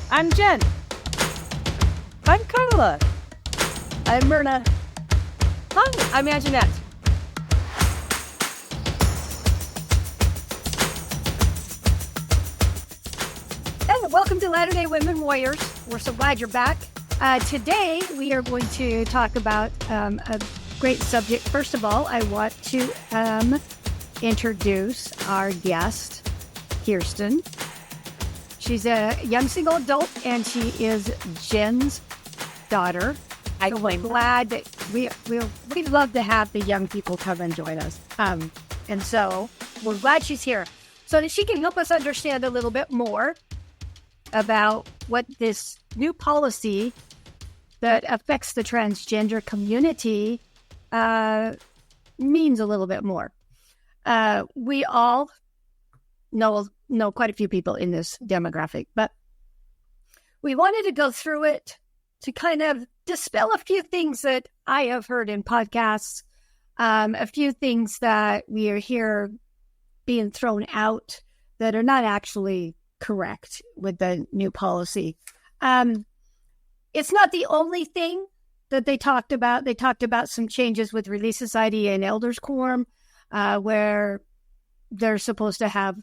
I'm Jen. I'm Carla. I'm Myrna. Hi, I'm Anjanette. And welcome to Latter-day Women Warriors. We're so glad you're back. Today, we are going to talk about a great subject. First of all, I want to introduce our guest, Kirsten. She's a young single adult, and she is Jen's daughter. I'm glad that we'd love to have the young people come and join us. And so we're glad she's here so that she can help us understand a little bit more about what this new policy that affects the transgender community means a little bit more. We all know quite a few people in this demographic, but we wanted to go through it to kind of dispel a few things that I have heard in podcasts, a few things that we are here being thrown out that are not actually correct with the new policy. It's not the only thing that they talked about. They talked about some changes with Relief Society and Elders Quorum, where they're supposed to have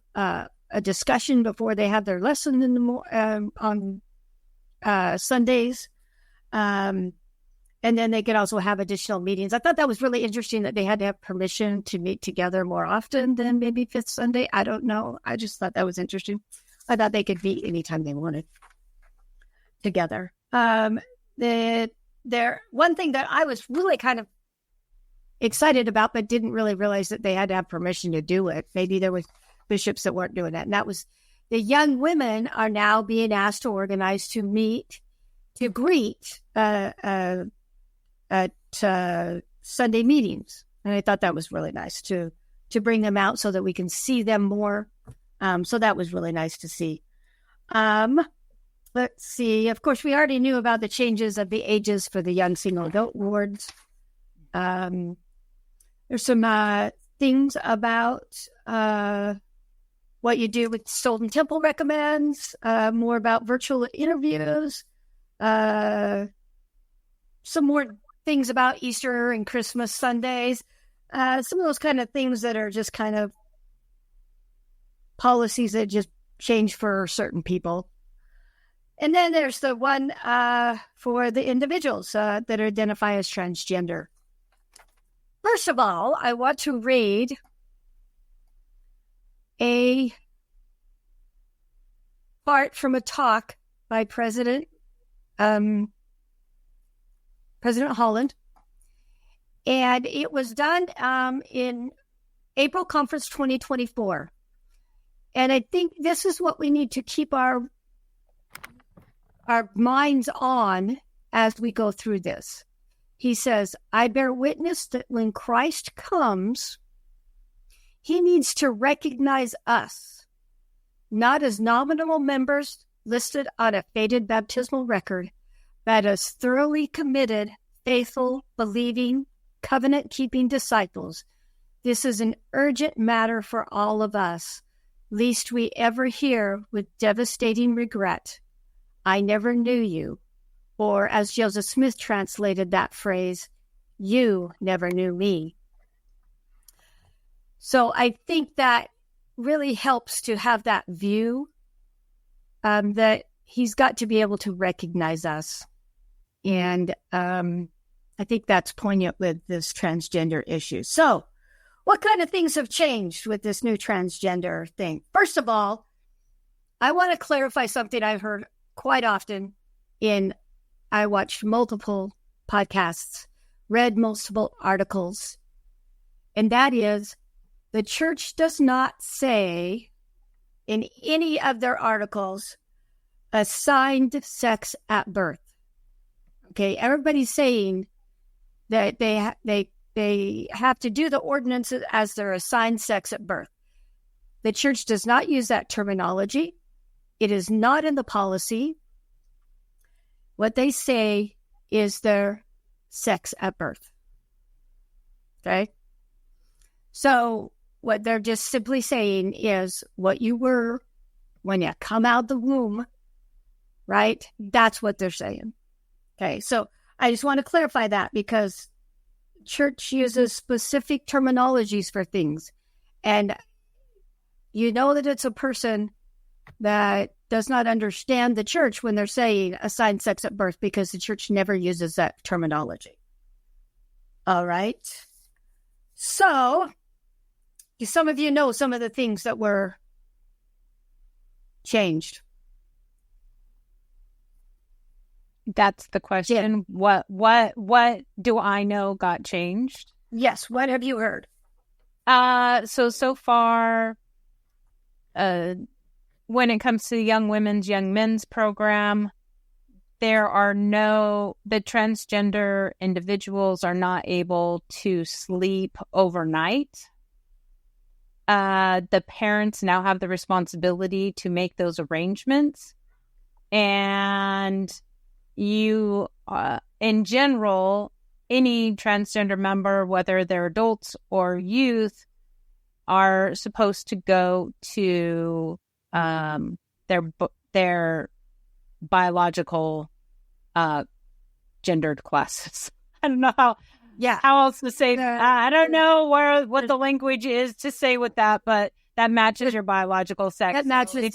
a discussion before they have their lesson in the on Sundays. And then they could also have additional meetings. I thought that was really interesting that they had to have permission to meet together more often than maybe fifth Sunday. I don't know. I just thought that was interesting. I thought they could meet anytime they wanted together. One thing that I was really kind of excited about, but didn't really realize that they had to have permission to do it. Maybe there was bishops that weren't doing that. And that was the young women are now being asked to organize to meet, to greet at Sunday meetings. And I thought that was really nice to bring them out so that we can see them more. So that was really nice to see. Let's see. Of course, we already knew about the changes of the ages for the young single adult wards. There's some things about what you do with Stoughton Temple recommends, more about virtual interviews, some more things about Easter and Christmas Sundays, some of those kind of things that are just kind of policies that just change for certain people. And then there's the one for the individuals that identify as transgender. First of all, I want to read a part from a talk by President Holland. And it was done in April Conference 2024. And I think this is what we need to keep our minds on as we go through this. He says, I bear witness that when Christ comes, he needs to recognize us, not as nominal members listed on a faded baptismal record, but as thoroughly committed, faithful, believing, covenant-keeping disciples. This is an urgent matter for all of us, lest we ever hear with devastating regret, I never knew you. Or as Joseph Smith translated that phrase, you never knew me. So I think that really helps to have that view that he's got to be able to recognize us. And I think that's poignant with this transgender issue. So what kind of things have changed with this new transgender thing? First of all, I want to clarify something I've heard quite often I watched multiple podcasts, read multiple articles, and that is the church does not say in any of their articles assigned sex at birth. Okay, everybody's saying that they have to do the ordinances as their assigned sex at birth. The church does not use that terminology. It is not in the policy. What they say is their sex at birth. Okay? So what they're just simply saying is what you were when you come out the womb right? That's what they're saying. Okay, so I just want to clarify that because church uses specific terminologies for things. And you know that it's a person that does not understand the church when they're saying assigned sex at birth because the church never uses that terminology. All right. So some of you know some of the things that were changed. That's the question. Yeah. What do I know got changed? Yes. What have you heard? So far, when it comes to the young men's program, the transgender individuals are not able to sleep overnight. The parents now have the responsibility to make those arrangements. And you, in general, any transgender member, whether they're adults or youth, are supposed to go to their biological gendered classes. I don't know how else to say that. I don't know what the language is to say with that, but that matches your biological sex. That matches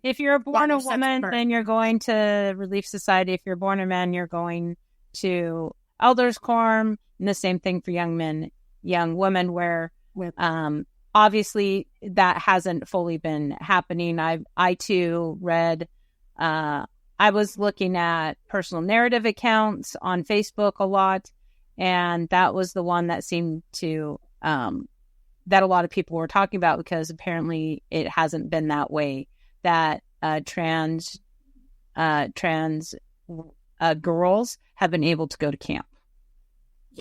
if you're born a woman, then you're going to Relief Society. If you're born a man, you're going to Elders Quorum. And the same thing for young women, where obviously that hasn't fully been happening. I too read. I was looking at personal narrative accounts on Facebook a lot, and that was the one that seemed to that a lot of people were talking about, because apparently it hasn't been that way, that trans girls have been able to go to camp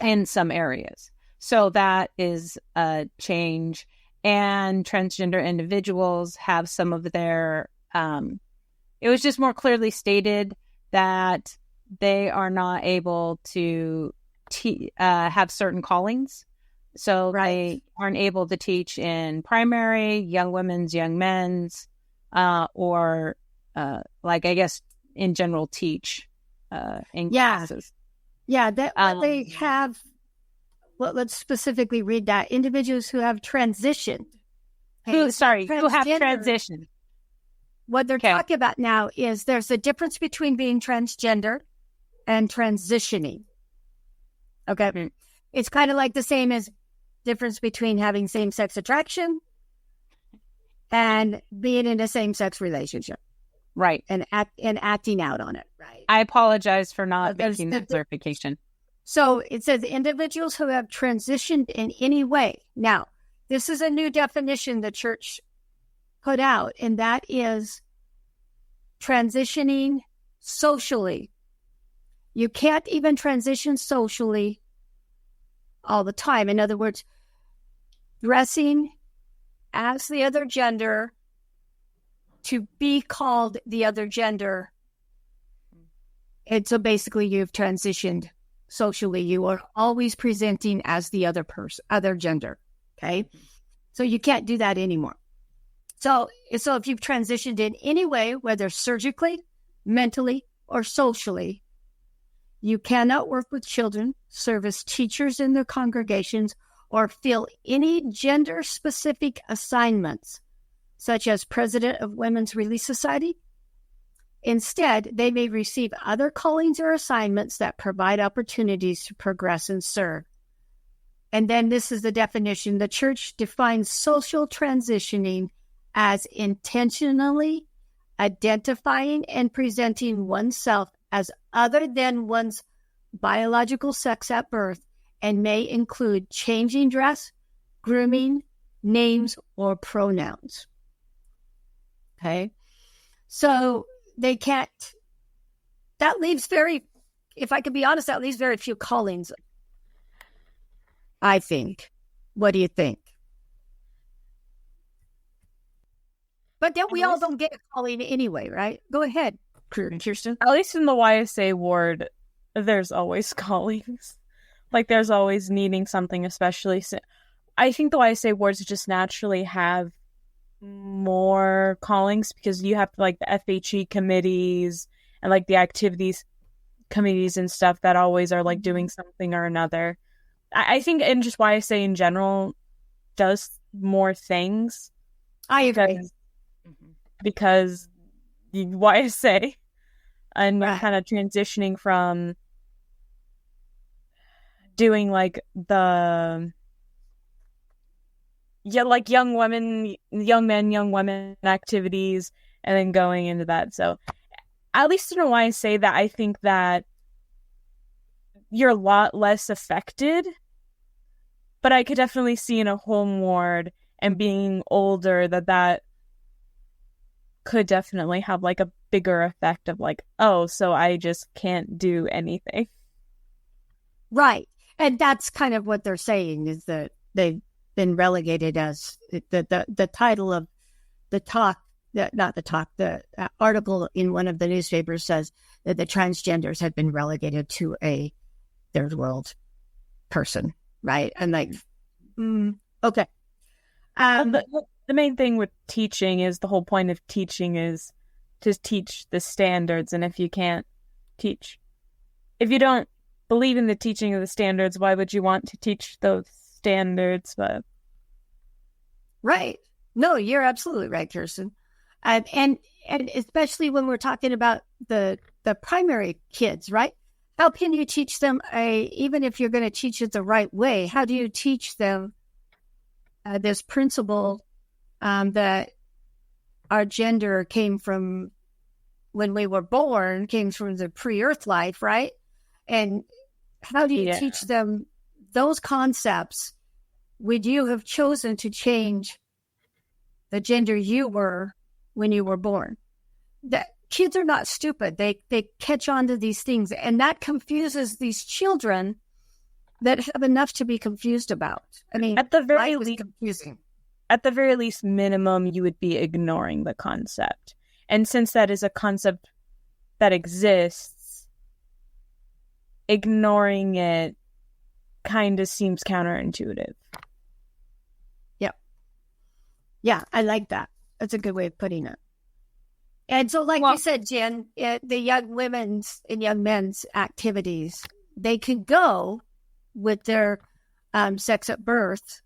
in some areas. So that is a change. And transgender individuals have some of their, it was just more clearly stated that they are not able to have certain callings. So they aren't able to teach in primary, young women's, young men's, or I guess in general teach in classes. Yeah, they have. Well, let's specifically read that. Individuals who have transitioned. Who have transitioned. What they're talking about now is there's a difference between being transgender and transitioning. Okay. Mm-hmm. It's kind of like the same as difference between having same-sex attraction and being in a same-sex relationship. Right. And acting out on it. Right. I apologize for not making that clarification. So it says individuals who have transitioned in any way. Now, this is a new definition the church put out, and that is transitioning socially. You can't even transition socially all the time. In other words, dressing as the other gender to be called the other gender. And so basically you've transitioned socially. You are always presenting as the other person, other gender. Okay. So you can't do that anymore. So if you've transitioned in any way, whether surgically, mentally, or socially, you cannot work with children, serve as teachers in their congregations, or fill any gender-specific assignments, such as president of Women's Relief Society. Instead, they may receive other callings or assignments that provide opportunities to progress and serve. And then this is the definition. The church defines social transitioning as intentionally identifying and presenting oneself as other than one's biological sex at birth, and may include changing dress, grooming, names, or pronouns. Okay. So they can't, that leaves if I could be honest, that leaves very few callings, I think. What do you think? But then we all don't get a calling anyway, right? Go ahead, Kirsten. At least in the YSA ward, there's always callings. Like, there's always needing something, especially. I think the YSA wards just naturally have more callings because you have like the FHE committees and like the activities committees and stuff that always are like doing something or another. I think, and just why I say in general, does more things. I agree. Because why I say, and kind of transitioning from doing like the like young women, young men, young women activities, and then going into that. So at least I don't know why I say that. I think that you're a lot less affected, but I could definitely see in a home ward and being older that could definitely have like a bigger effect of like, oh, so I just can't do anything. Right. And that's kind of what they're saying, is that they've been relegated as the title of the talk, the article in one of the newspapers says that the transgenders had been relegated to a third world person. Right. And like, okay. The main thing with teaching is the whole point of teaching is to teach the standards. And if you can't teach, if you don't believe in the teaching of the standards, why would you want to teach those standards? But right. No, you're absolutely right, Kirsten. And especially when we're talking about the primary kids, right? How can you teach them, even if you're going to teach it the right way, how do you teach them this principle that our gender came from when we were born, came from the pre-Earth life, right? And how do you teach them those concepts? Would you have chosen to change the gender you were when you were born? That kids are not stupid. They catch on to these things, and that confuses these children that have enough to be confused about. I mean, at the very least, confusing. At the very least, minimum, you would be ignoring the concept. And since that is a concept that exists, ignoring it kind of seems counterintuitive. Yep. Yeah, I like that. That's a good way of putting it. And so, like you said, Jen, the young women's and young men's activities, they can go with their sex at birth.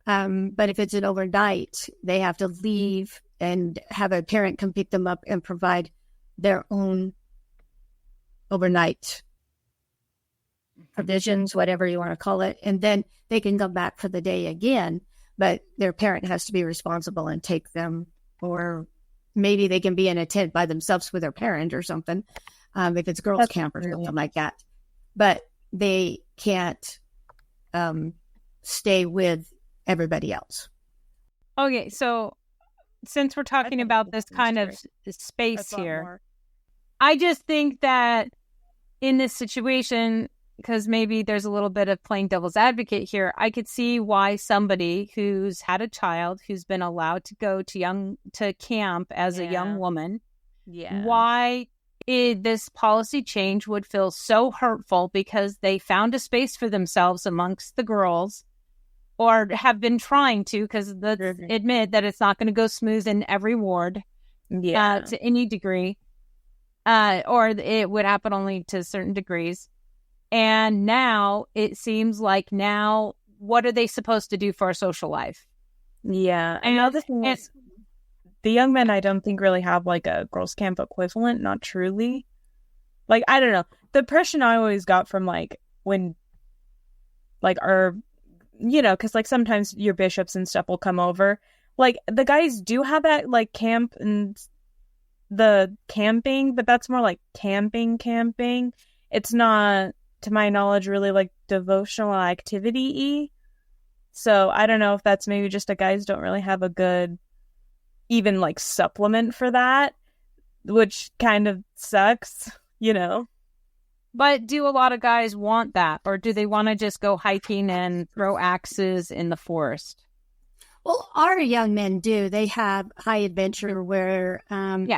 But if it's an overnight, they have to leave and have a parent come pick them up and provide their own overnight provisions, whatever you want to call it. And then they can come back for the day again, but their parent has to be responsible and take them, or maybe they can be in a tent by themselves with their parent or something, if it's girls' camp or something like that. But they can't stay with everybody else. Okay, so since we're talking about this kind of space here, I just think that in this situation, because maybe there's a little bit of playing devil's advocate here, I could see why somebody who's had a child, who's been allowed to go to camp as a young woman, why this policy change would feel so hurtful, because they found a space for themselves amongst the girls, or have been trying to, because let's admit that it's not going to go smooth in every ward to any degree, or it would happen only to certain degrees. And now it seems like what are they supposed to do for a social life? Yeah. And another thing is, the young men, I don't think really have like a girls' camp equivalent, not truly. Like, I don't know. The impression I always got from like when like our, because like sometimes your bishops and stuff will come over. Like the guys do have that like camp and the camping, but that's more like camping. It's not, to my knowledge, really like devotional activity-y. So I don't know if that's maybe just that guys don't really have a good even like supplement for that, which kind of sucks, But do a lot of guys want that, or do they want to just go hiking and throw axes in the forest? Well, our young men do. They have high adventure where, and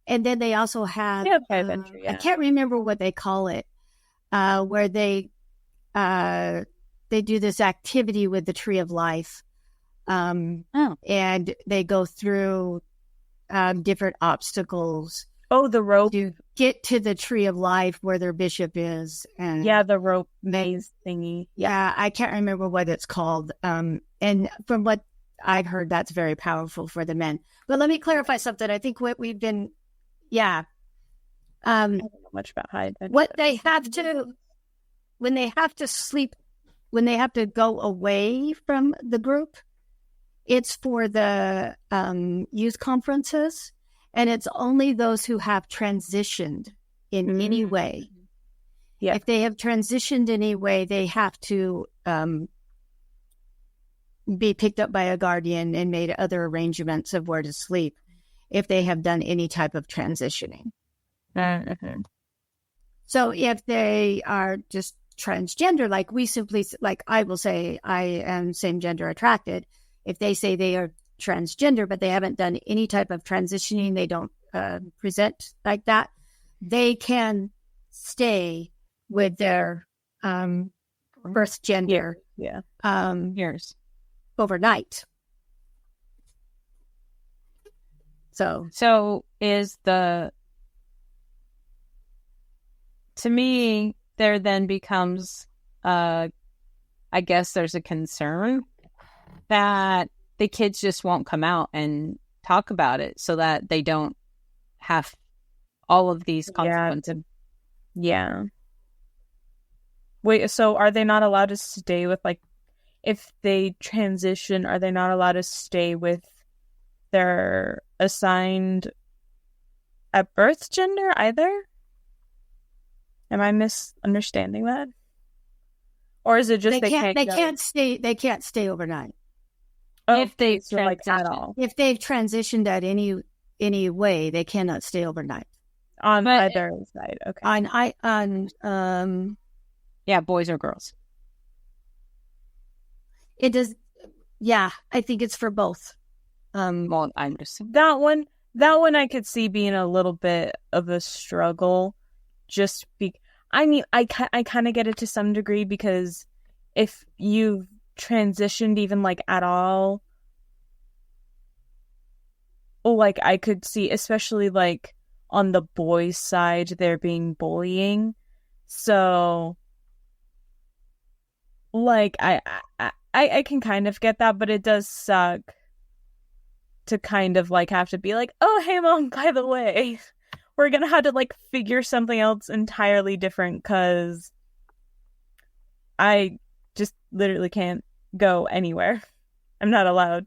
then they also have, high adventure, I can't remember what they call it, where they do this activity with the Tree of Life. And they go through different obstacles. Oh, the rope. To get to the tree of life where their bishop is. And the rope maze thingy. Yeah, I can't remember what it's called. And from what I've heard, that's very powerful for the men. But let me clarify something. I think what we've been, I don't know much about high adventure. What they have to, when they have to sleep, when they have to go away from the group, it's for the youth conferences, and it's only those who have transitioned in any way. Yeah. If they have transitioned in any way, they have to be picked up by a guardian and made other arrangements of where to sleep if they have done any type of transitioning. So if they are just transgender, like we simply, like I will say, I am same gender attracted. If they say they are transgender, but they haven't done any type of transitioning, they don't present like that, they can stay with their birth gender years overnight. So is the, to me, there then becomes, I guess there's a concern that the kids just won't come out and talk about it so that they don't have all of these consequences. Yeah. Wait, so are they not allowed to stay with, like, if they transition, are they not allowed to stay with their assigned at birth gender either? Am I misunderstanding that? Or is it just they can't stay overnight? Oh, if they like at all. If they've transitioned at any way, they cannot stay overnight. On either side, okay. On boys or girls. It does. Yeah, I think it's for both. Well, I understand that one I could see being a little bit of a struggle. I kind of get it to some degree, because if you've transitioned even like at all, like I could see, especially like on the boys' side, there being bullying. So like I can kind of get that, but it does suck to kind of like have to be like, oh hey mom, by the way, we're gonna have to like figure something else entirely different because I just literally can't go anywhere. I'm not allowed.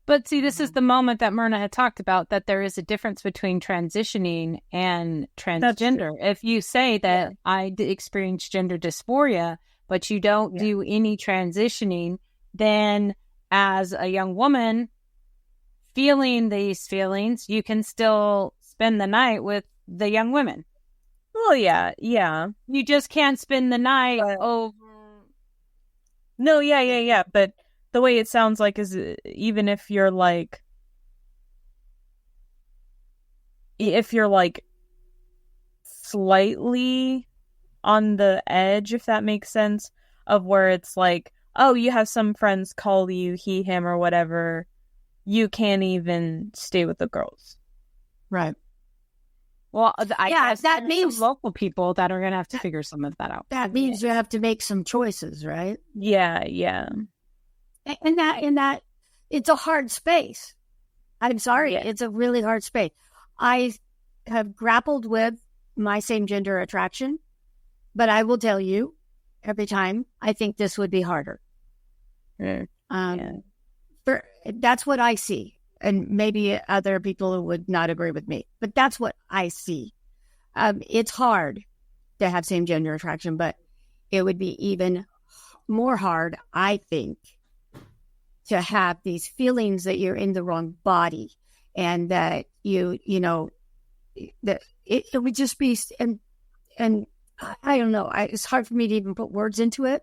But see, this is the moment that Myrna had talked about, that there is a difference between transitioning and transgender. If you say that I experience gender dysphoria, but you don't do any transitioning, then as a young woman feeling these feelings, you can still spend the night with the young women. Well, yeah. You just can't spend the night over. No, yeah. But the way it sounds like is, even if you're like slightly on the edge, if that makes sense, of where it's like, oh, you have some friends call you he, him, or whatever, you can't even stay with the girls. Right. Well, that means local people that are going to have to figure some of that out. That means you have to make some choices, right? Yeah. And that it's a hard space. I'm sorry. Yeah. It's a really hard space. I have grappled with my same gender attraction, but I will tell you, every time I think this would be harder. That's what I see. And maybe other people would not agree with me, but that's what I see. It's hard to have same gender attraction, but it would be even more hard, I think, to have these feelings that you're in the wrong body, and that that it would just be, and I don't know, it's hard for me to even put words into it.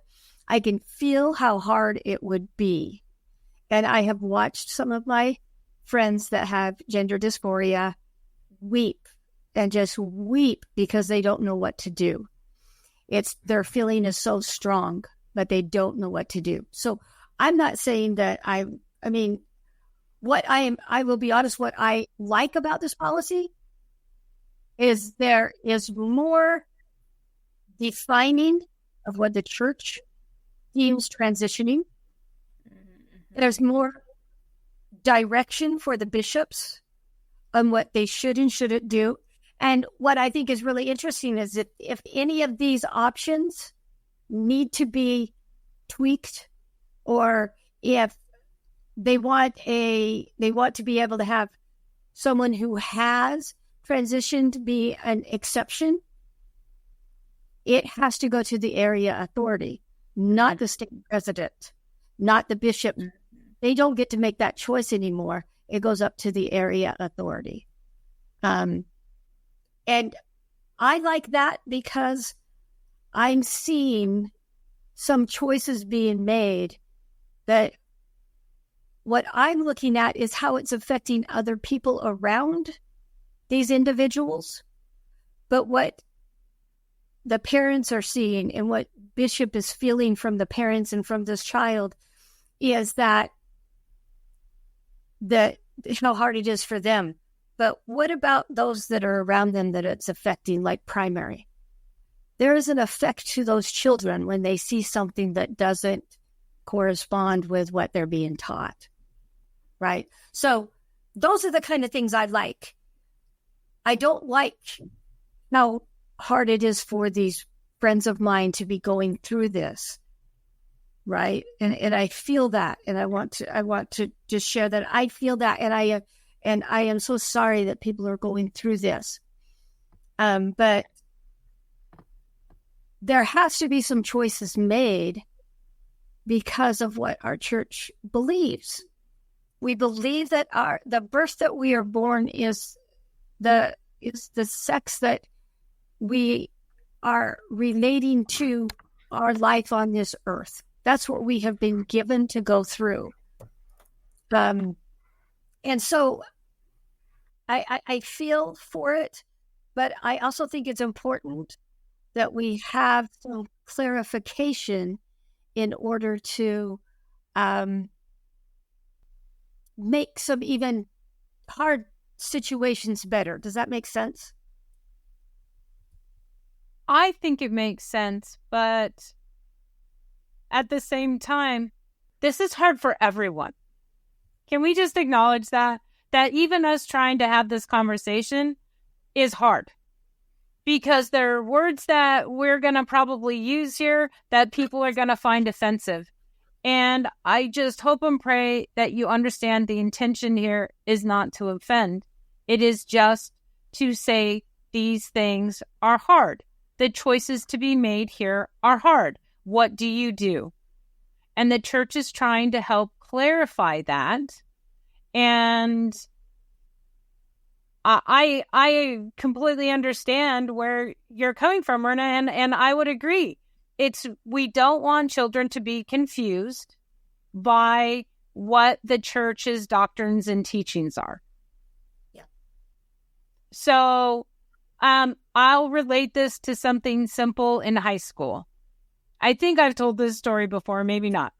I can feel how hard it would be. And I have watched some of my friends that have gender dysphoria weep, and just weep because they don't know what to do. Their feeling is so strong, but they don't know what to do. So I'm not saying that I'm I mean, I will be honest, what I like about this policy is there is more defining of what the church deems transitioning. There's more direction for the bishops on what they should and shouldn't do. And what I think is really interesting is that if any of these options need to be tweaked, or if they want to be able to have someone who has transitioned be an exception, it has to go to the area authority, not the state president, not the bishop. They don't get to make that choice anymore. It goes up to the area authority. And I like that because I'm seeing some choices being made that what I'm looking at is how it's affecting other people around these individuals. But what the parents are seeing and what Bishop is feeling from the parents and from this child is that how hard it is for them. But what about those that are around them that it's affecting, like primary? There is an effect to those children when they see something that doesn't correspond with what they're being taught, right? So those are the kind of things I like. I don't like how hard it is for these friends of mine to be going through this, right? And I feel that, and I want to just share that I feel that, and I am so sorry that people are going through this. But there has to be some choices made because of what our church believes. We believe that the birth that we are born is the sex that we are relating to our life on this earth. That's what we have been given to go through. And so I feel for it, but I also think it's important that we have some clarification in order to make some even hard situations better. Does that make sense? I think it makes sense, but at the same time, this is hard for everyone. Can we just acknowledge that even us trying to have this conversation is hard? Because there are words that we're going to probably use here that people are going to find offensive. And I just hope and pray that you understand the intention here is not to offend. It is just to say these things are hard. The choices to be made here are hard. What do you do? And the church is trying to help clarify that. And I completely understand where you're coming from, Myrna, and I would agree. We don't want children to be confused by what the church's doctrines and teachings are. Yeah. So I'll relate this to something simple in high school. I think I've told this story before, maybe not.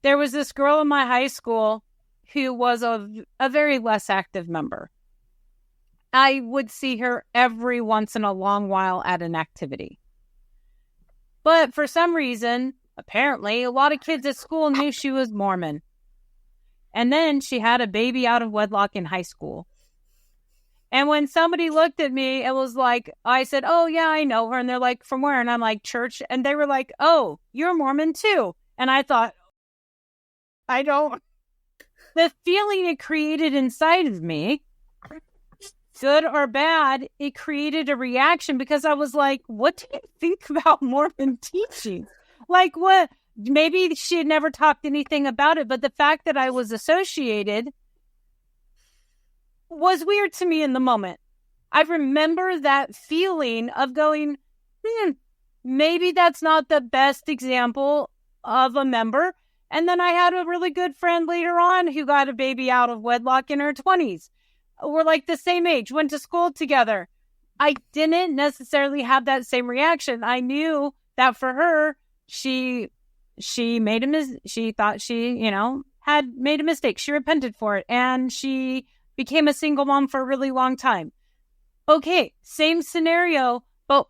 There was this girl in my high school who was a very less active member. I would see her every once in a long while at an activity. But for some reason, apparently, a lot of kids at school knew she was Mormon. And then she had a baby out of wedlock in high school. And when somebody looked at me, it was like, I said, oh, yeah, I know her. And they're like, from where? And I'm like, church. And they were like, oh, you're Mormon too. And I thought, I don't. The feeling it created inside of me, good or bad, it created a reaction because I was like, what do you think about Mormon teaching? Like what? Maybe she had never talked anything about it, but the fact that I was associated was weird to me in the moment. I remember that feeling of going, maybe that's not the best example of a member. And then I had a really good friend later on who got a baby out of wedlock in her 20s. We're like the same age, went to school together. I didn't necessarily have that same reaction. I knew that for her, she made him, she thought she, had made a mistake. She repented for it, and she became a single mom for a really long time. Okay, same scenario, but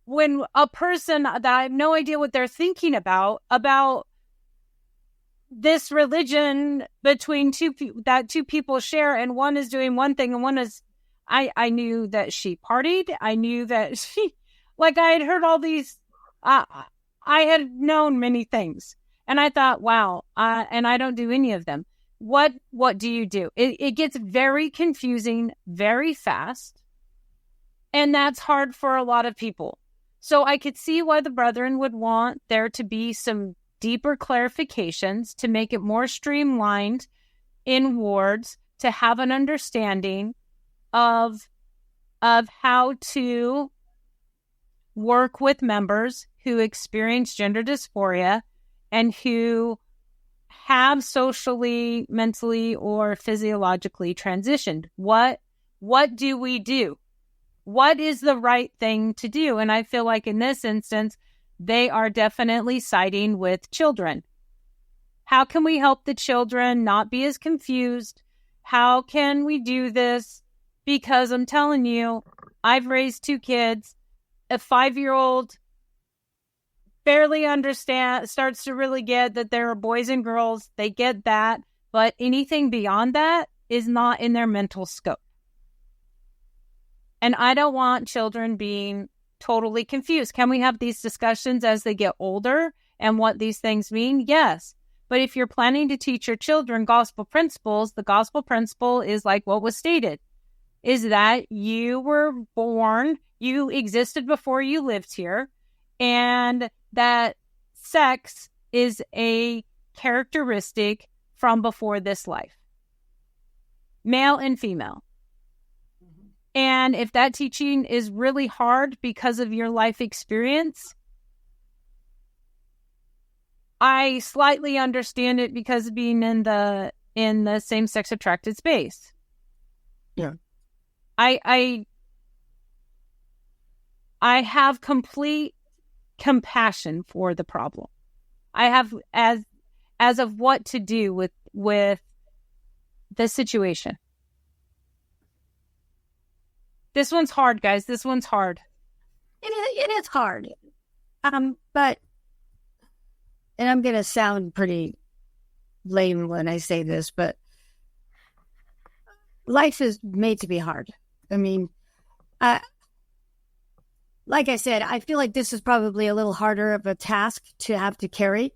when a person that I have no idea what they're thinking about this religion between two people share, and one is doing one thing and one is, I knew that she partied. I knew that she, like, I had heard all these, I had known many things, and I thought, wow, and I don't do any of them. What do you do? It gets very confusing very fast, and that's hard for a lot of people. So I could see why the brethren would want there to be some deeper clarifications to make it more streamlined in wards, to have an understanding of how to work with members who experience gender dysphoria and who have socially, mentally, or physiologically transitioned. What do we do? What is the right thing to do? And I feel like in this instance, they are definitely siding with children. How can we help the children not be as confused? How can we do this? Because I'm telling you, I've raised 2 kids. A 5-year-old barely starts to really get that there are boys and girls. They get that. But anything beyond that is not in their mental scope. And I don't want children being totally confused. Can we have these discussions as they get older and what these things mean? Yes. But if you're planning to teach your children gospel principles, the gospel principle is like what was stated, is that you were born, you existed before you lived here, and that sex is a characteristic from before this life, male and female. And if that teaching is really hard because of your life experience, I slightly understand it because of being in the same-sex attracted space. Yeah. I have complete compassion for the problem. I have as of what to do with the situation. This one's hard, guys. This one's hard. It is hard. But, and I'm going to sound pretty lame when I say this, but life is made to be hard. I mean, like I said, I feel like this is probably a little harder of a task to have to carry,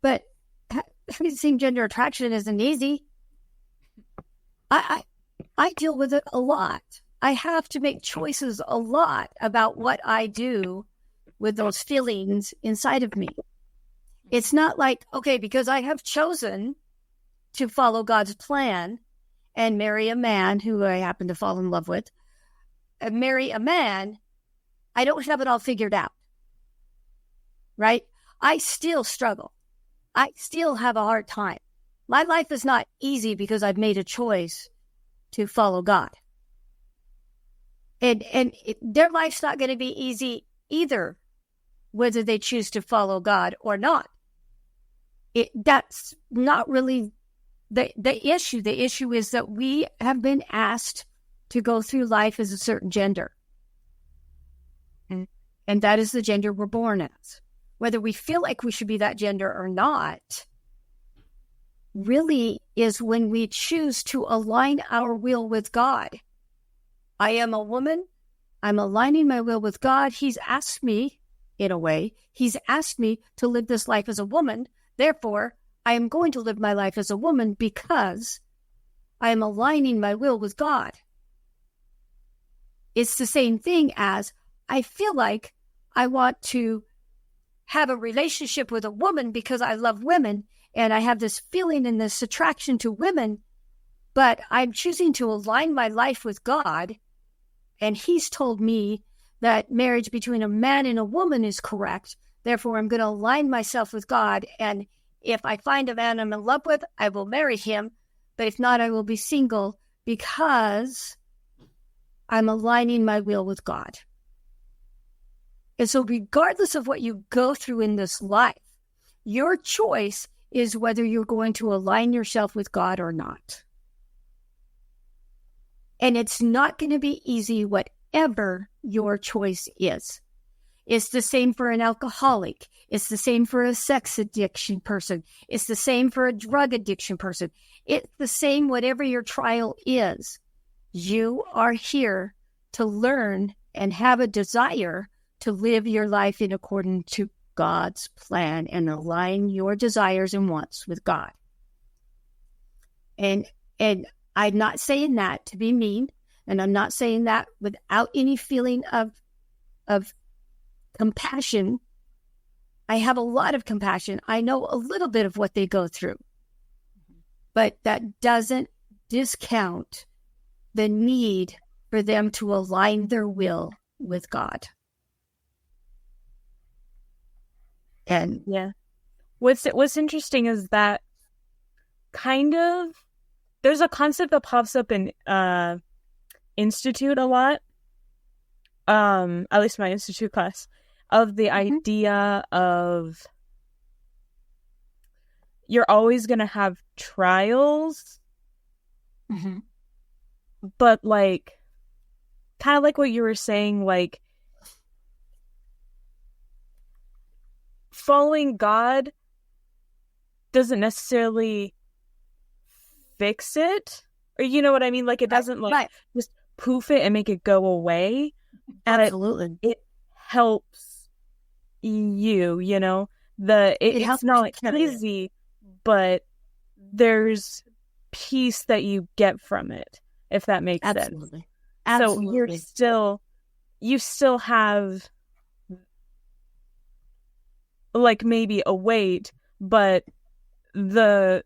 but having same-gender attraction isn't easy. I deal with it a lot. I have to make choices a lot about what I do with those feelings inside of me. It's not like, okay, because I have chosen to follow God's plan and marry a man who I happen to fall in love with, marry a man, I don't have it all figured out, right? I still struggle. I still have a hard time. My life is not easy because I've made a choice to follow God. And their life's not going to be easy either, whether they choose to follow God or not. That's not really the issue. The issue is that we have been asked to go through life as a certain gender. And that is the gender we're born as. Whether we feel like we should be that gender or not, really is when we choose to align our will with God. I am a woman. I'm aligning my will with God. He's asked me, in a way, he's asked me to live this life as a woman. Therefore, I am going to live my life as a woman because I am aligning my will with God. It's the same thing as I feel like I want to have a relationship with a woman because I love women and I have this feeling and this attraction to women, but I'm choosing to align my life with God. And he's told me that marriage between a man and a woman is correct. Therefore, I'm going to align myself with God. And if I find a man I'm in love with, I will marry him. But if not, I will be single because I'm aligning my will with God. And so regardless of what you go through in this life, your choice is whether you're going to align yourself with God or not. And it's not going to be easy, whatever your choice is. It's the same for an alcoholic. It's the same for a sex addiction person. It's the same for a drug addiction person. It's the same whatever your trial is. You are here to learn and have a desire to live your life in accordance to God's plan and align your desires and wants with God. And I'm not saying that to be mean, and I'm not saying that without any feeling of compassion. I have a lot of compassion. I know a little bit of what they go through, but that doesn't discount the need for them to align their will with God. And yeah, what's interesting is that kind of there's a concept that pops up in Institute a lot, at least my Institute class, of the idea of you're always going to have trials, but like, kind of like what you were saying, like, following God doesn't necessarily fix it, or you know what I mean? Like, it doesn't just poof it and make it go away. And absolutely, it helps you, you know, it's not easy, but there's peace that you get from it, if that makes sense. Absolutely. So you still have like maybe a weight, but the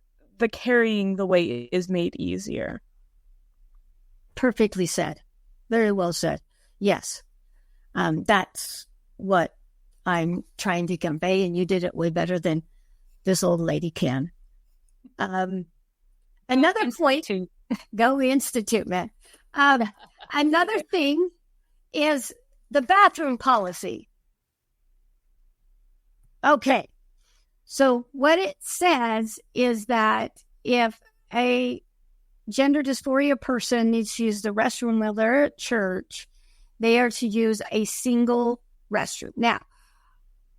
carrying the weight is made easier. Perfectly said. Very well said. Yes. That's what I'm trying to convey, and you did it way better than this old lady can. Another point, go Institute, man. Another thing is the bathroom policy. Okay. So what it says is that if a gender dysphoria person needs to use the restroom while they're at church, they are to use a single restroom. Now,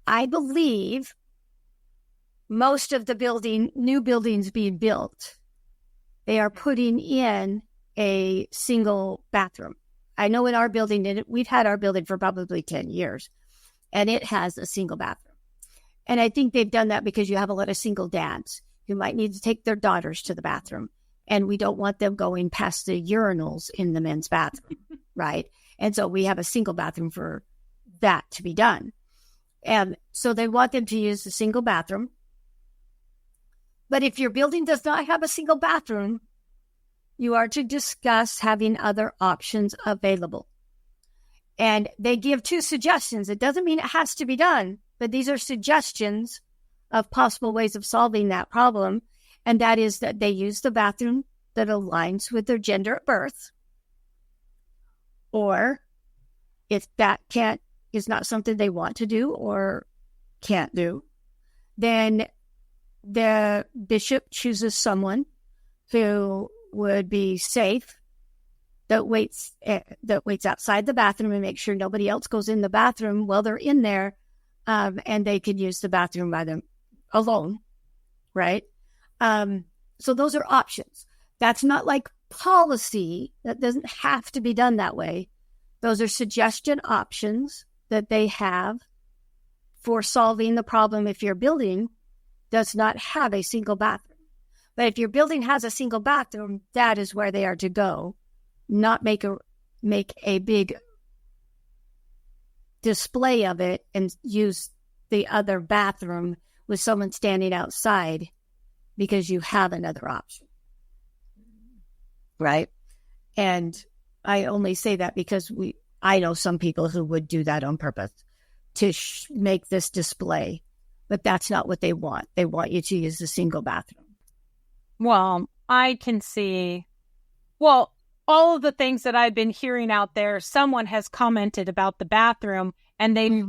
I believe most of the new buildings being built, they are putting in a single bathroom. I know in our building, we've had our building for probably 10 years, and it has a single bathroom. And I think they've done that because you have a lot of single dads who might need to take their daughters to the bathroom, and we don't want them going past the urinals in the men's bathroom, right? And so we have a single bathroom for that to be done. And so they want them to use the single bathroom. But if your building does not have a single bathroom, you are to discuss having other options available. And they give 2 suggestions. It doesn't mean it has to be done, but these are suggestions of possible ways of solving that problem. And that is that they use the bathroom that aligns with their gender at birth. Or if that is not something they want to do or can't do, then the bishop chooses someone who would be safe, that waits outside the bathroom and makes sure nobody else goes in the bathroom while they're in there, and they can use the bathroom by them alone, right? So those are options. That's not like policy. That doesn't have to be done that way. Those are suggestion options that they have for solving the problem if your building does not have a single bathroom. But if your building has a single bathroom, that is where they are to go, not make a big display of it and use the other bathroom with someone standing outside because you have another option. Right? And I only say that because I know some people who would do that on purpose to make this display, but that's not what they want. They want you to use the single bathroom. Well, I can see, all of the things that I've been hearing out there, someone has commented about the bathroom, and they,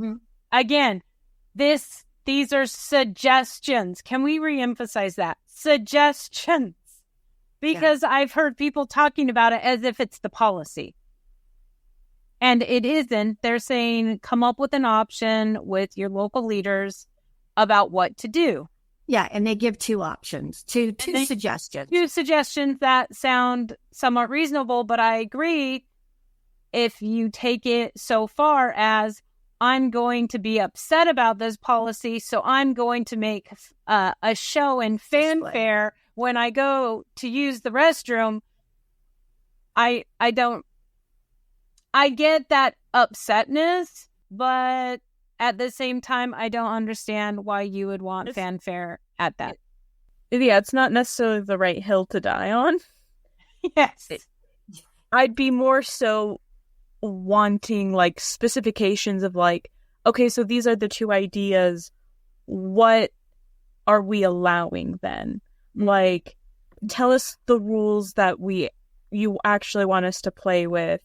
again, this These are suggestions. Can we reemphasize that? Suggestions. Because I've heard people talking about it as if it's the policy. And it isn't. They're saying, come up with an option with your local leaders about what to do. Yeah, and they give two options, two suggestions. Two suggestions that sound somewhat reasonable, but I agree if you take it so far as I'm going to be upset about this policy, so I'm going to make a show and fanfare when I go to use the restroom. I get that upsetness, but at the same time, I don't understand why you would want fanfare at that. Yeah, it's not necessarily the right hill to die on. Yes. I'd be more so wanting, like, specifications of, like, okay, so these are the two ideas. What are we allowing then? Like, tell us the rules that you actually want us to play with.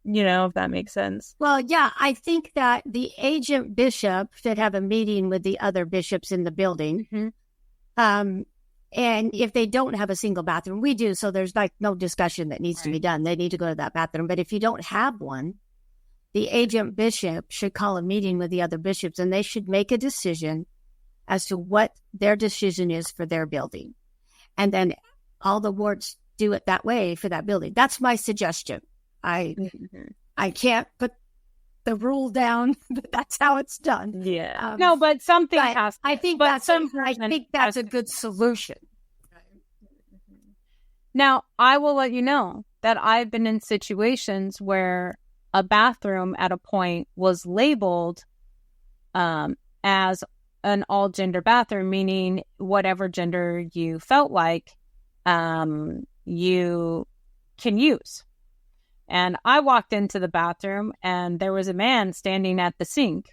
You know, if that makes sense. Well, yeah, I think that the agent bishop should have a meeting with the other bishops in the building. And if they don't have a single bathroom, we do. So there's like no discussion that needs to be done. They need to go to that bathroom. But if you don't have one, the agent bishop should call a meeting with the other bishops, and they should make a decision as to what their decision is for their building. And then all the wards do it that way for that building. That's my suggestion. I can't put the rule down, but that's how it's done. Yeah. No, but something has. I think that's a good solution. Now, I will let you know that I've been in situations where a bathroom at a point was labeled as an all-gender bathroom, meaning whatever gender you felt like you can use. And I walked into the bathroom and there was a man standing at the sink.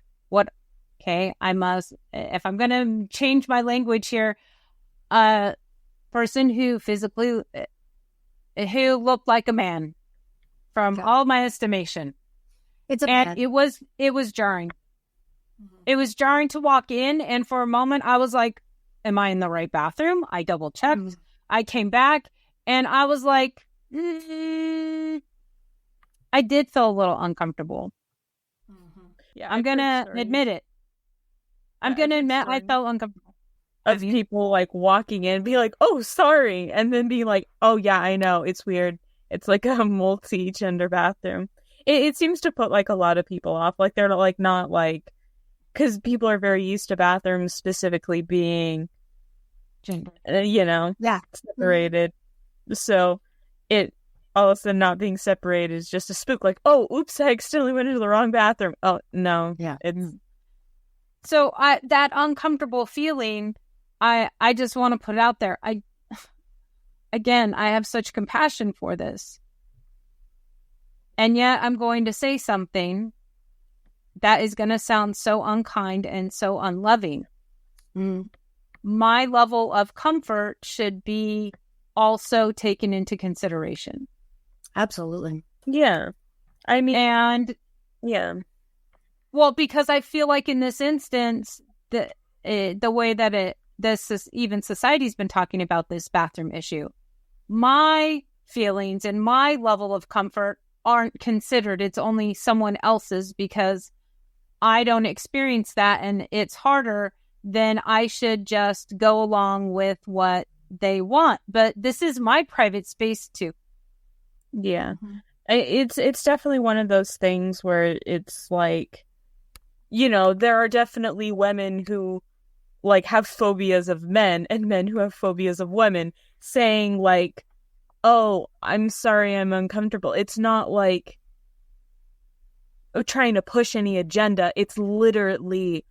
Okay, I must, if I'm going to change my language here, a person who who looked like a man from all my estimation. Man. It was jarring. It was jarring to walk in. And for a moment I was like, am I in the right bathroom? I double checked. I came back and I was like, I did feel a little uncomfortable. Yeah, I'm going to admit it. I'm going to admit I felt uncomfortable. Of people like walking in, be like, oh, sorry. And then be like, oh, yeah, I know. It's weird. It's like a multi-gender bathroom. It seems to put like a lot of people off. Like they're like not like, because people are very used to bathrooms specifically being, gender, separated. So it, all of a sudden not being separated is just a spook. Like, oh, oops, I accidentally went into the wrong bathroom. Oh, no. Yeah. So that uncomfortable feeling, I just want to put it out there. I have such compassion for this. And yet I'm going to say something that is going to sound so unkind and so unloving. My level of comfort should be also taken into consideration. Absolutely. Yeah. I mean, and yeah. Well, because I feel like in this instance, the way that even society's been talking about this bathroom issue, my feelings and my level of comfort aren't considered. It's only someone else's because I don't experience that, and it's harder. Then I should just go along with what they want. But this is my private space too. Yeah. It's definitely one of those things where it's like, there are definitely women who like have phobias of men and men who have phobias of women, saying like, oh, I'm sorry, I'm uncomfortable. It's not like trying to push any agenda. It's literally,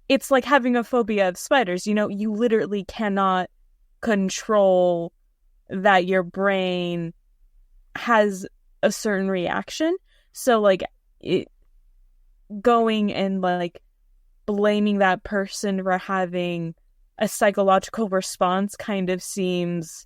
it's like having a phobia of spiders. You literally cannot control that your brain has a certain reaction. So like going and like blaming that person for having a psychological response kind of seems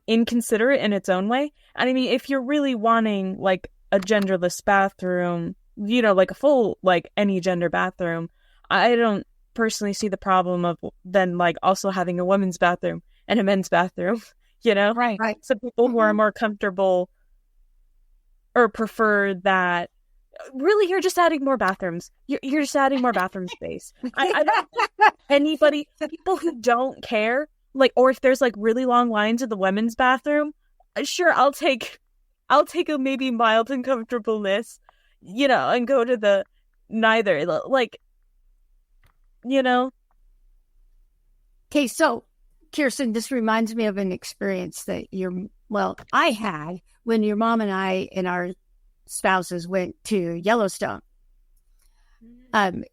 inconsiderate in its own way. And I mean, if you're really wanting like a genderless bathroom, like a full, like any gender bathroom, I don't personally see the problem of then like also having a women's bathroom and a men's bathroom, Right. So people who are more comfortable or prefer that, really, you're just adding more bathrooms. You're just adding more bathroom space. I don't people who don't care, like, or if there's like really long lines in the women's bathroom, sure, I'll take a maybe mild uncomfortableness, and go to the neither, like, Okay, so Kirsten, this reminds me of an experience that I had when your mom and I and our spouses went to Yellowstone.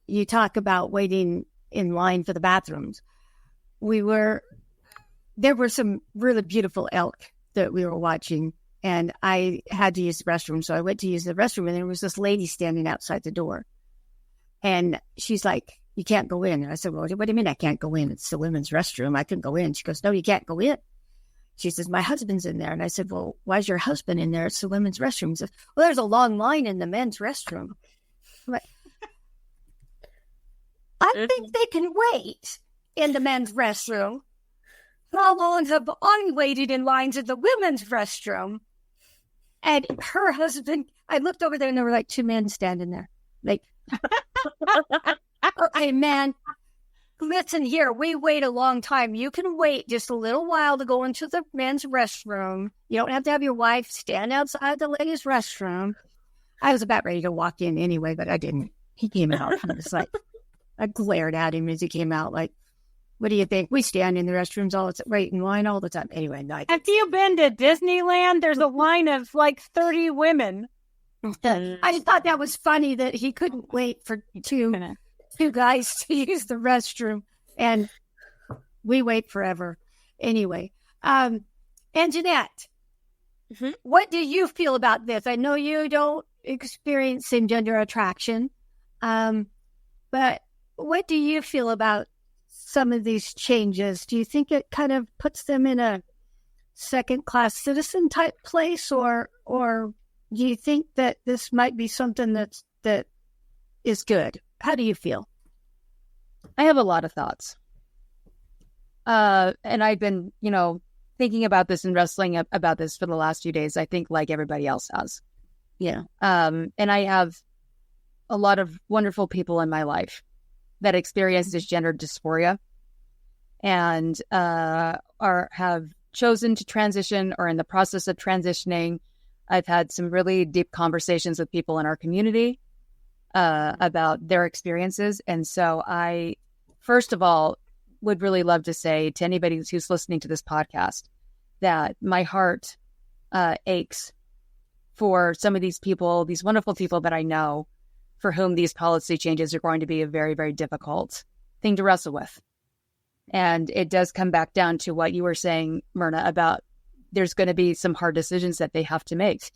You talk about waiting in line for the bathrooms. There were some really beautiful elk that we were watching, and I had to use the restroom. So I went to use the restroom, and there was this lady standing outside the door. And she's like, "You can't go in." And I said, "Well, what do you mean I can't go in? It's the women's restroom. I can go in." She goes, "No, you can't go in." She says, "My husband's in there." And I said, "Well, why's your husband in there? It's the women's restroom." She says, "Well, there's a long line in the men's restroom." I'm like, I think they can wait in the men's restroom. How long have I waited in lines in the women's restroom? And her husband, I looked over there and there were like two men standing there. Like, okay, man, listen here. We wait a long time. You can wait just a little while to go into the men's restroom. You don't have to have your wife stand outside the ladies' restroom. I was about ready to walk in anyway, but I didn't. He came out. I was like, I glared at him as he came out. Like, what do you think? We stand in the restrooms wait in line all the time. Anyway, no. Have you been to Disneyland? There's a line of like 30 women. I just thought that was funny that he couldn't wait for two guys to use the restroom, and we wait forever. Anyway, and Jeanette, what do you feel about this? I know you don't experience same gender attraction, but what do you feel about some of these changes? Do you think it kind of puts them in a second-class citizen type place, or do you think that this might be something that is good? How do you feel? I have a lot of thoughts. And I've been, thinking about this and wrestling about this for the last few days, I think like everybody else has. Yeah. And I have a lot of wonderful people in my life that experience this gender dysphoria and have chosen to transition or in the process of transitioning. I've had some really deep conversations with people in our community about their experiences. And so I, first of all, would really love to say to anybody who's listening to this podcast that my heart aches for some of these people, these wonderful people that I know, for whom these policy changes are going to be a very, very difficult thing to wrestle with. And it does come back down to what you were saying, Myrna, about there's going to be some hard decisions that they have to make.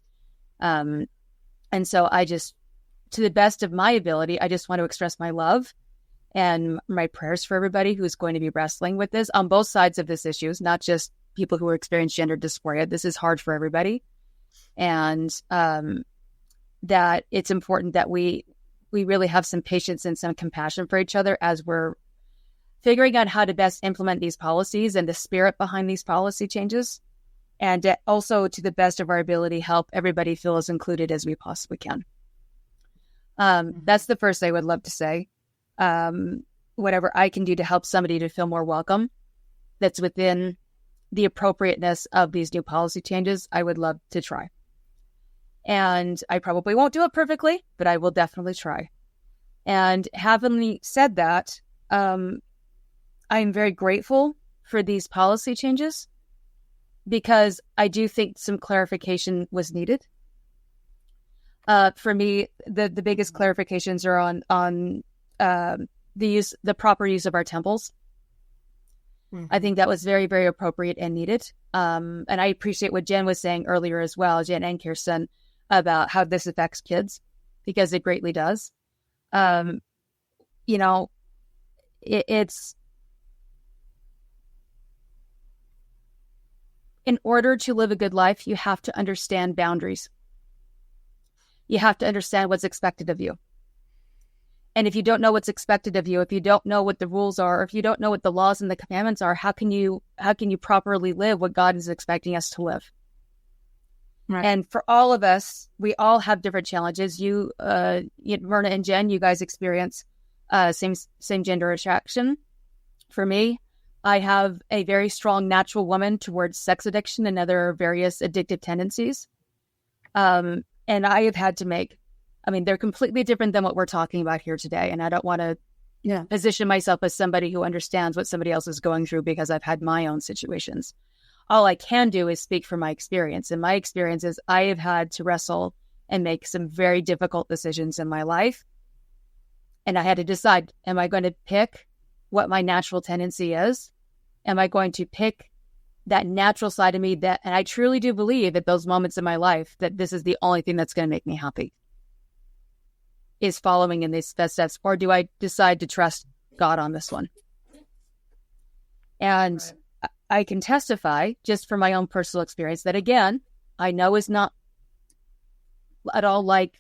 And so I just, to the best of my ability, I just want to express my love and my prayers for everybody who's going to be wrestling with this on both sides of this issue, not just people who experience gender dysphoria. This is hard for everybody. And that it's important that we really have some patience and some compassion for each other as we're figuring out how to best implement these policies and the spirit behind these policy changes. And also, to the best of our ability, help everybody feel as included as we possibly can. That's the first I would love to say. Whatever I can do to help somebody to feel more welcome, that's within the appropriateness of these new policy changes, I would love to try. And I probably won't do it perfectly, but I will definitely try. And having said that, I'm very grateful for these policy changes because I do think some clarification was needed. For me, the biggest clarifications are on the proper use of our temples. I think that was very, very appropriate and needed. And I appreciate what Jen was saying earlier as well, Jen and Kirsten, about how this affects kids, because it greatly does. It's in order to live a good life, you have to understand boundaries. you have to understand what's expected of you. And if you don't know what's expected of you, if you don't know what the rules are, or if you don't know what the laws and the commandments are, how can you properly live what God is expecting us to live? Right. And for all of us, we all have different challenges. You, Myrna and Jen, you guys experience same gender attraction. For me, I have a very strong natural woman towards sex addiction and other various addictive tendencies. And I have had to make, they're completely different than what we're talking about here today. And I don't want to position myself as somebody who understands what somebody else is going through because I've had my own situations. All I can do is speak from my experience. And my experience is I have had to wrestle and make some very difficult decisions in my life. And I had to decide, am I going to pick what my natural tendency is? Am I going to pick that natural side of me and I truly do believe at those moments in my life that this is the only thing that's going to make me happy, is following in these steps, or do I decide to trust God on this one? And I can testify just from my own personal experience that, again, I know is not at all like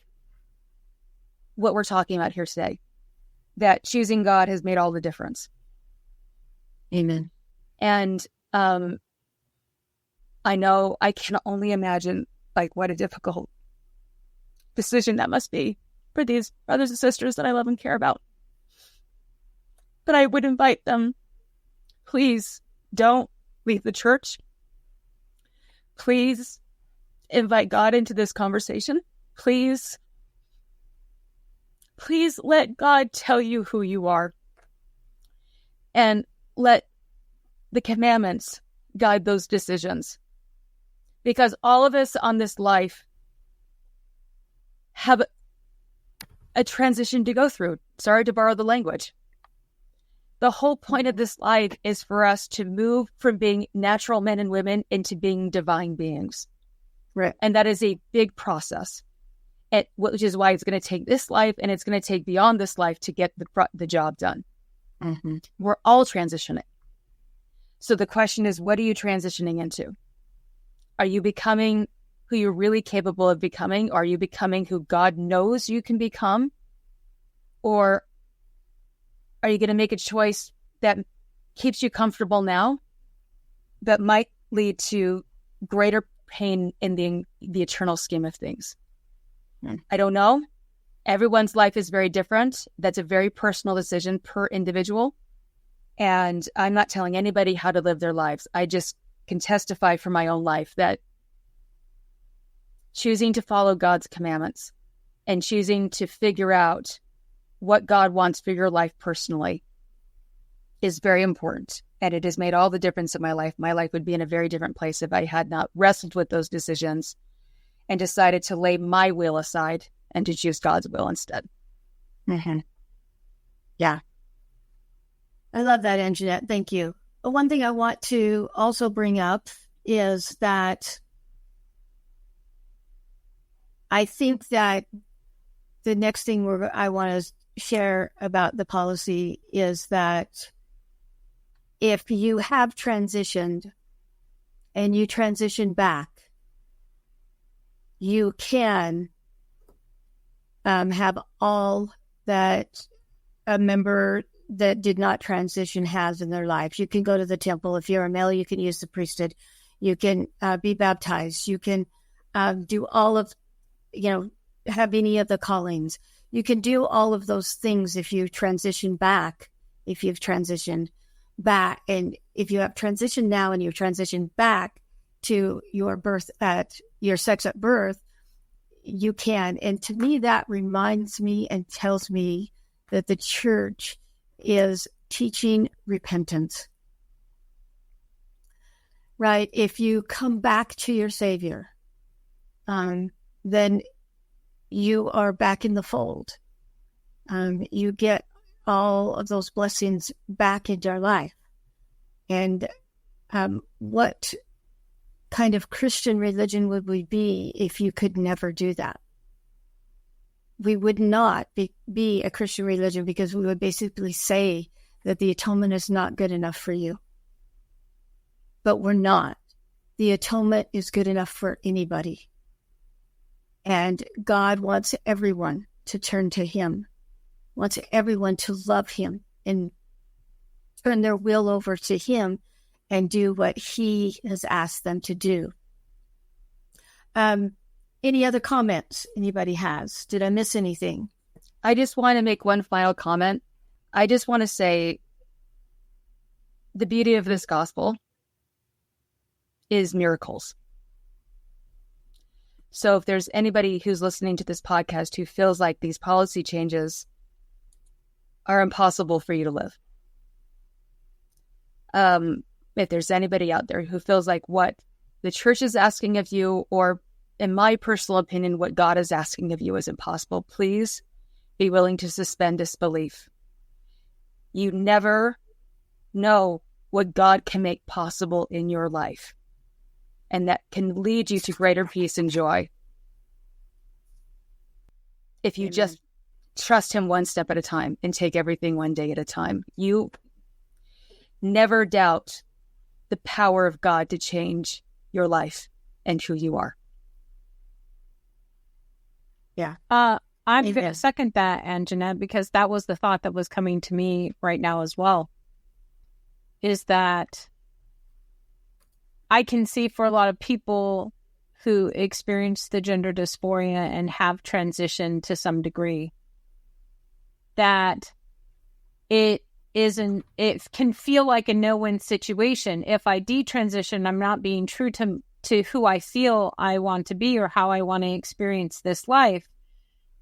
what we're talking about here today, that choosing God has made all the difference. Amen. And I know I can only imagine what a difficult decision that must be for these brothers and sisters that I love and care about. But I would invite them, please don't leave the church. Please invite God into this conversation. Please let God tell you who you are. And let the commandments guide those decisions. Because all of us on this life have a transition to go through. Sorry to borrow the language. The whole point of this life is for us to move from being natural men and women into being divine beings. Right. And that is a big process, which is why it's going to take this life and it's going to take beyond this life to get the job done. Mm-hmm. We're all transitioning. So the question is, what are you transitioning into? Are you becoming who you're really capable of becoming? Are you becoming who God knows you can become? Or are you going to make a choice that keeps you comfortable now, but might lead to greater pain in the eternal scheme of things? I don't know. Everyone's life is very different. That's a very personal decision per individual. And I'm not telling anybody how to live their lives. I just can testify from my own life that choosing to follow God's commandments and choosing to figure out what God wants for your life personally is very important. And it has made all the difference in my life. My life would be in a very different place if I had not wrestled with those decisions and decided to lay my will aside and to choose God's will instead. Mm-hmm. Yeah. I love that, Anjanette. Thank you. One thing I want to also bring up is that I think that the next thing I want to share about the policy is that if you have transitioned and you transition back, you can have all that a member that did not transition has in their lives. You can go to the temple. If you're a male, you can use the priesthood. You can be baptized. You can do all of, have any of the callings. You can do all of those things if you transition back, if you've transitioned back. And if you have transitioned now and you've transitioned back to your your sex at birth, you can. And to me, that reminds me and tells me that the church is teaching repentance. Right? If you come back to your Savior, then you are back in the fold. You get all of those blessings back into our life. And what kind of Christian religion would we be if you could never do that? We would not be a Christian religion, because we would basically say that the atonement is not good enough for you. But we're not. The atonement is good enough for anybody. And And God wants everyone to turn to him, wants everyone to love him and turn their will over to him and do what he has asked them to do. Any other comments anybody has? Did I miss anything? I just want to make one final comment. I just want to say the beauty of this gospel is miracles. So if there's anybody who's listening to this podcast who feels like these policy changes are impossible for you to live, if there's anybody out there who feels like what the church is asking of you, or in my personal opinion, what God is asking of you is impossible, please be willing to suspend disbelief. You never know what God can make possible in your life, and that can lead you to greater peace and joy if you just trust him one step at a time and take everything one day at a time. You never doubt the power of God to change your life and who you are. Yeah. I'm going to second that, Anjanette, because that was the thought that was coming to me right now as well, is that I can see for a lot of people who experience the gender dysphoria and have transitioned to some degree, that it can feel like a no-win situation. If I detransition, I'm not being true to who I feel I want to be or how I want to experience this life.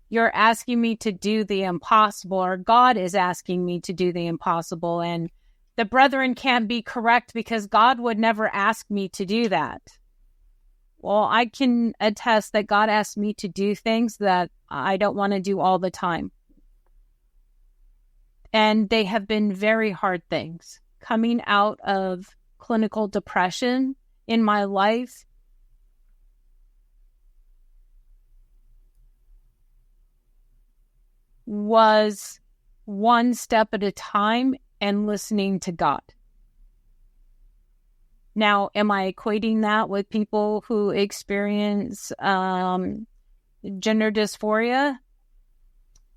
You're asking me to do the impossible, or God is asking me to do the impossible. And the brethren can't be correct because God would never ask me to do that. Well, I can attest that God asked me to do things that I don't want to do all the time. And they have been very hard things. Coming out of clinical depression in my life, was one step at a time and listening to God. Now, am I equating that with people who experience gender dysphoria?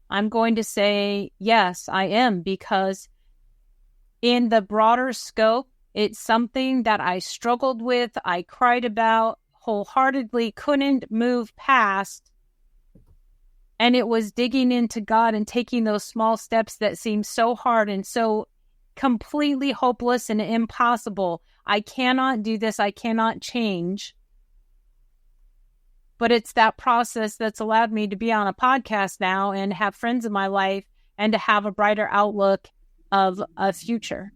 I'm going to say yes, I am, because in the broader scope, it's something that I struggled with, I cried about, wholeheartedly couldn't move past. And it was digging into God and taking those small steps that seemed so hard and so completely hopeless and impossible. I cannot do this. I cannot change. But it's that process that's allowed me to be on a podcast now and have friends in my life and to have a brighter outlook of a future.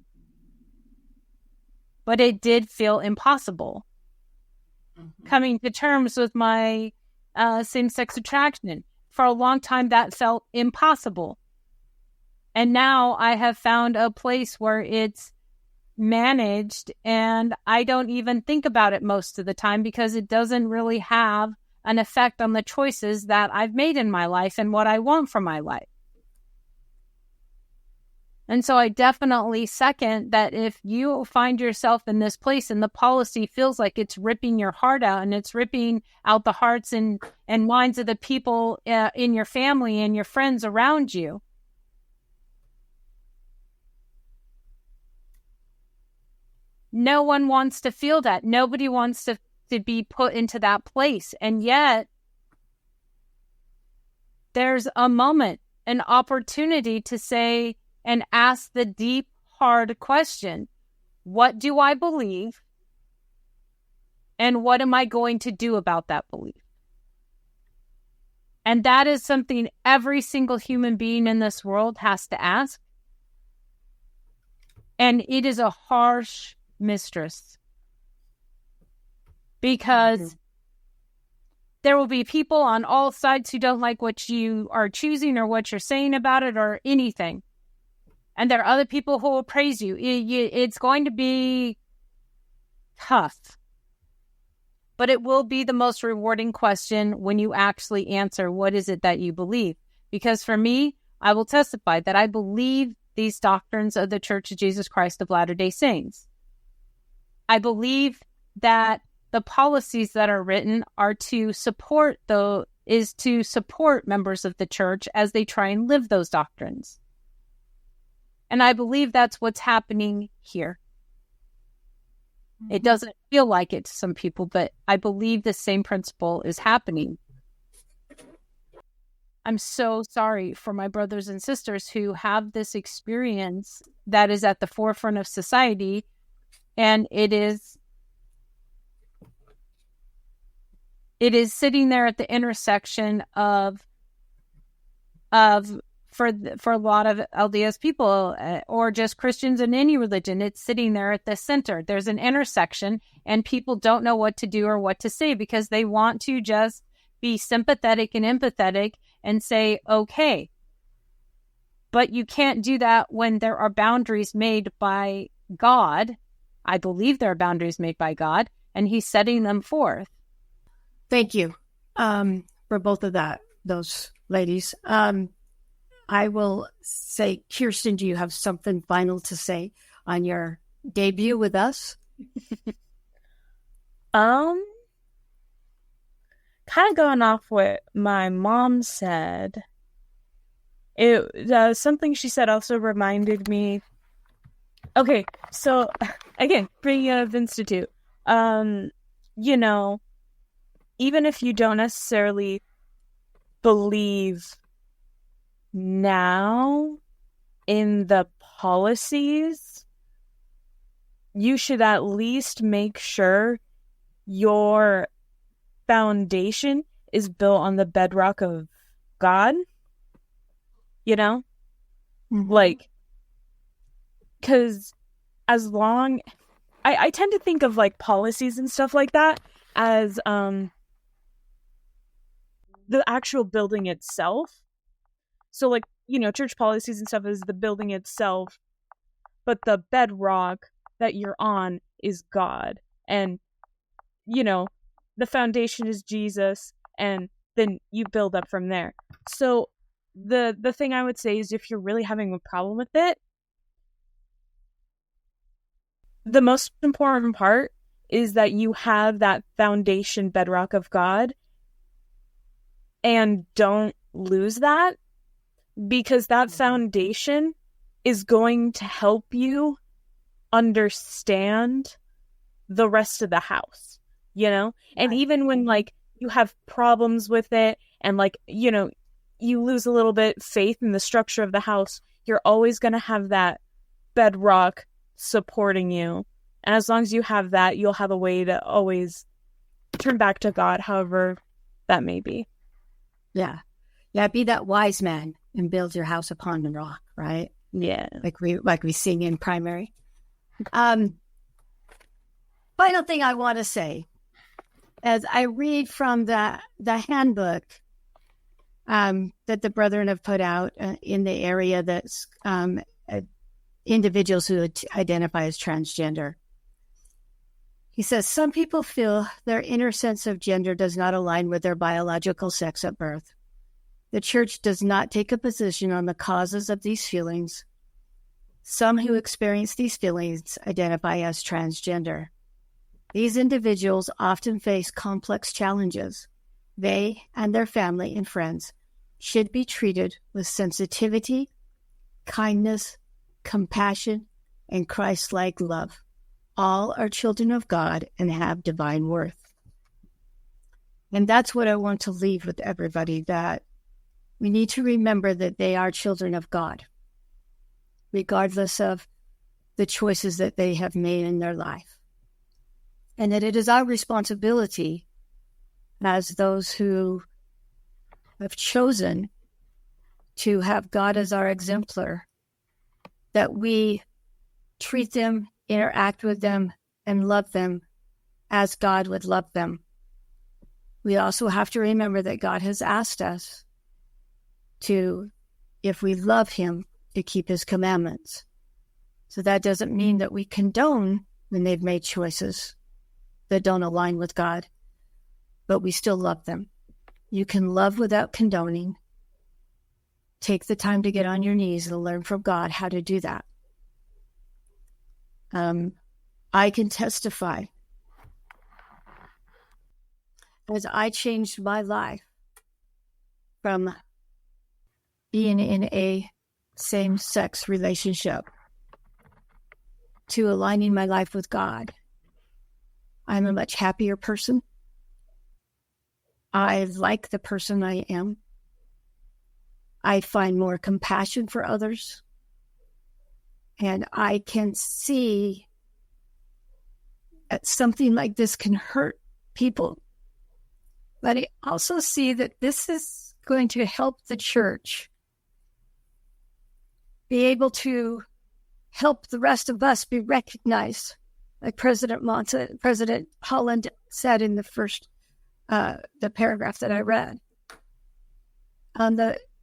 But it did feel impossible. Mm-hmm. Coming to terms with my same-sex attraction. For a long time, that felt impossible. And now I have found a place where it's managed, and I don't even think about it most of the time because it doesn't really have an effect on the choices that I've made in my life and what I want from my life. And so I definitely second that if you find yourself in this place and the policy feels like it's ripping your heart out and it's ripping out the hearts and minds of the people in your family and your friends around you, no one wants to feel that. Nobody wants to be put into that place. And yet, there's a moment, an opportunity to say and ask the deep, hard question, what do I believe? And what am I going to do about that belief? And that is something every single human being in this world has to ask. And it is a harsh mistress. Because there will be people on all sides who don't like what you are choosing or what you're saying about it or anything. And there are other people who will praise you. It's going to be tough. But it will be the most rewarding question when you actually answer, what is it that you believe? Because for me, I will testify that I believe these doctrines of the Church of Jesus Christ of Latter-day Saints. I believe that the policies that are written are to support is to support members of the church as they try and live those doctrines. And I believe that's what's happening here. It doesn't feel like it to some people, but I believe the same principle is happening. I'm so sorry for my brothers and sisters who have this experience that is at the forefront of society, and it is sitting there at the intersection of for a lot of LDS people or just Christians in any religion. It's sitting there at the center. There's an intersection, and people don't know what to do or what to say because they want to just be sympathetic and empathetic and say, okay. But you can't do that when there are boundaries made by God. I believe there are boundaries made by God, and he's setting them forth. Thank you for both of those ladies. I will say, Kirsten, do you have something final to say on your debut with us? Kind of going off what my mom said, something she said also reminded me. Okay, so again, bringing out of Institute, even if you don't necessarily believe now in the policies, you should at least make sure your foundation is built on the bedrock of God, like, because as long, I tend to think of like policies and stuff like that as the actual building itself. So like, church policies and stuff is the building itself, but the bedrock that you're on is God. And, the foundation is Jesus, and then you build up from there. So the thing I would say is if you're really having a problem with it, the most important part is that you have that foundation bedrock of God and don't lose that, because that foundation is going to help you understand the rest of the house, and even when like you have problems with it and like, you lose a little bit faith in the structure of the house, you're always going to have that bedrock supporting you. And as long as you have that, you'll have a way to always turn back to God, however that may be. Yeah. Be that wise man and build your house upon the rock, right? Yeah. Like we sing in primary. Final thing I want to say, as I read from the handbook that the brethren have put out in the area that's individuals who identify as transgender. He says, some people feel their inner sense of gender does not align with their biological sex at birth. The church does not take a position on the causes of these feelings. Some who experience these feelings identify as transgender. These individuals often face complex challenges. They and their family and friends should be treated with sensitivity, kindness, compassion, and Christ-like love. All are children of God and have divine worth. And that's what I want to leave with everybody, that we need to remember that they are children of God, regardless of the choices that they have made in their life. And that it is our responsibility as those who have chosen to have God as our exemplar, that we treat them, interact with them, and love them as God would love them. We also have to remember that God has asked us to, if we love him, to keep his commandments. So that doesn't mean that we condone when they've made choices that don't align with God, but we still love them. You can love without condoning. Take the time to get on your knees and learn from God how to do that. I can testify, as I changed my life from being in a same-sex relationship to aligning my life with God. I'm a much happier person. I like the person I am. I find more compassion for others. And I can see that something like this can hurt people. But I also see that this is going to help the church be able to help the rest of us be recognized, like President Holland said in the first, the paragraph that I read.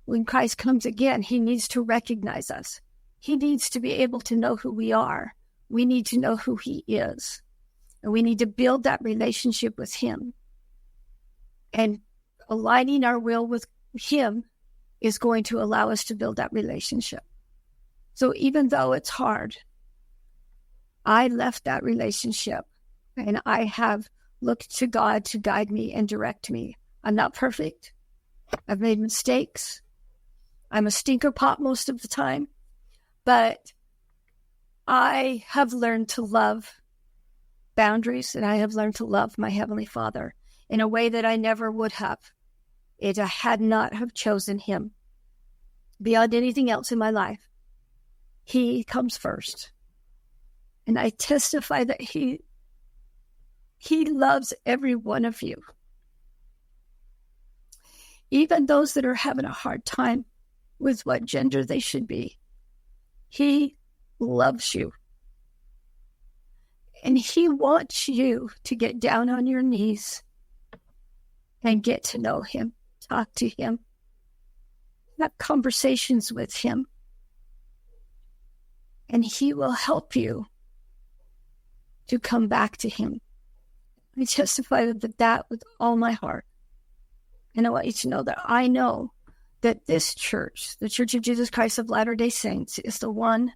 When Christ comes again, he needs to recognize us. He needs to be able to know who we are. We need to know who he is. And we need to build that relationship with him. And aligning our will with him is going to allow us to build that relationship. So even though it's hard, I left that relationship and I have looked to God to guide me and direct me. I'm not perfect. I've made mistakes. I'm a stinker pot most of the time, but I have learned to love boundaries and I have learned to love my Heavenly Father in a way that I never would have if I had not have chosen him beyond anything else in my life. He comes first. And I testify that he loves every one of you. Even those that are having a hard time with what gender they should be. He loves you. And he wants you to get down on your knees and get to know him, talk to him, have conversations with him. And he will help you to come back to him. I testify that with all my heart. And I want you to know that I know that this church, the Church of Jesus Christ of Latter-day Saints, is the one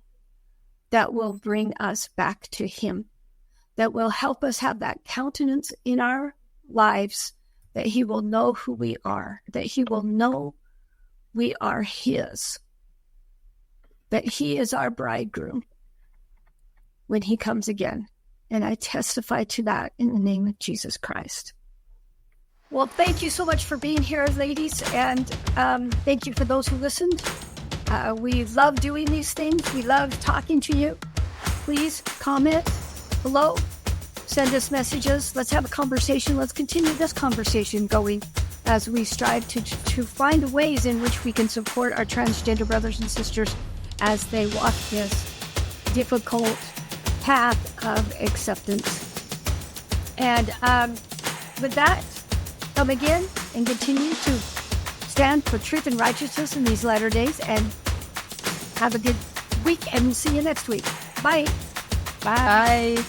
that will bring us back to him, that will help us have that countenance in our lives, that he will know who we are, that he will know we are his, that he is our bridegroom when he comes again. And I testify to that in the name of Jesus Christ. Well, thank you so much for being here, ladies. And thank you for those who listened. We love doing these things. We love talking to you. Please comment below. Send us messages. Let's have a conversation. Let's continue this conversation going as we strive to find ways in which we can support our transgender brothers and sisters as they walk this difficult path of acceptance. And with that, come again and continue to stand for truth and righteousness in these latter days, and have a good week, and we'll see you next week. Bye. Bye.